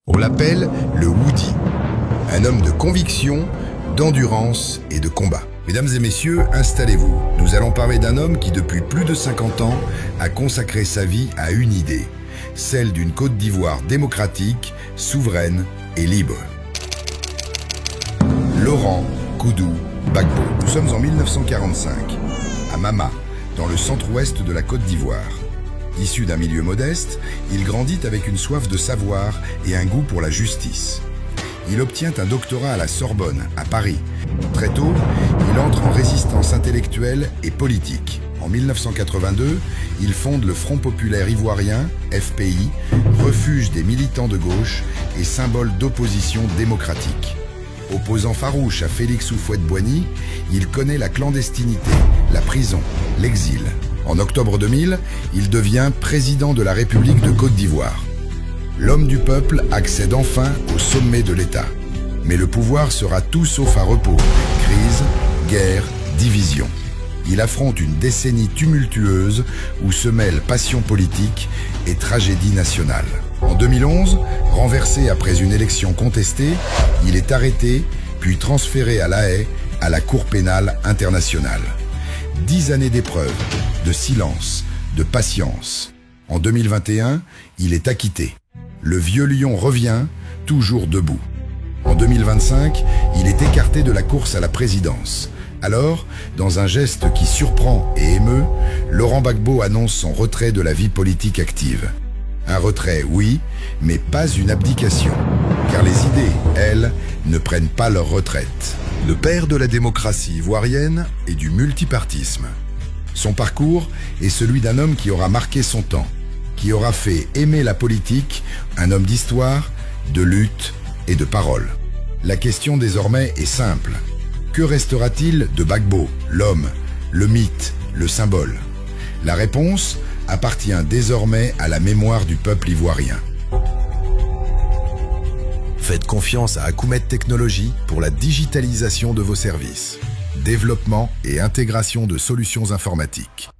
On l'appelle le Woody, un homme de conviction, d'endurance et de combat. Mesdames et messieurs, installez-vous. Nous allons parler d'un homme qui, depuis plus de 50 ans, a consacré sa vie à une idée, celle d'une Côte d'Ivoire démocratique, souveraine et libre. Laurent Koudou Gbagbo. Nous sommes en 1945, à Mama, dans le centre-ouest de la Côte d'Ivoire. Issu d'un milieu modeste, il grandit avec une soif de savoir et un goût pour la justice. Il obtient un doctorat à la Sorbonne, à Paris. Très tôt, il entre en résistance intellectuelle et politique. En 1982, il fonde le Front populaire ivoirien, FPI, refuge des militants de gauche et symbole d'opposition démocratique. Opposant farouche à Félix Houphouët-Boigny, il connaît la clandestinité, la prison, l'exil. En octobre 2000, il devient président de la République de Côte d'Ivoire. L'homme du peuple accède enfin au sommet de l'État. Mais le pouvoir sera tout sauf à repos. Crise, guerre, division. Il affronte une décennie tumultueuse où se mêlent passion politique et tragédie nationale. En 2011, renversé après une élection contestée, il est arrêté, puis transféré à La Haye, à la Cour pénale internationale. 10 années d'épreuves, de silence, de patience. En 2021, il est acquitté. Le vieux lion revient, toujours debout. En 2025, il est écarté de la course à la présidence. Alors, dans un geste qui surprend et émeut, Laurent Gbagbo annonce son retrait de la vie politique active. Un retrait, oui, mais pas une abdication. Car les idées, elles, ne prennent pas leur retraite. Le père de la démocratie ivoirienne et du multipartisme. Son parcours est celui d'un homme qui aura marqué son temps, qui aura fait aimer la politique, un homme d'histoire, de lutte et de parole. La question désormais est simple. Que restera-t-il de Gbagbo, l'homme, le mythe, le symbole? La réponse appartient désormais à la mémoire du peuple ivoirien. Faites confiance à Akoumet Technologies pour la digitalisation de vos services, développement et intégration de solutions informatiques.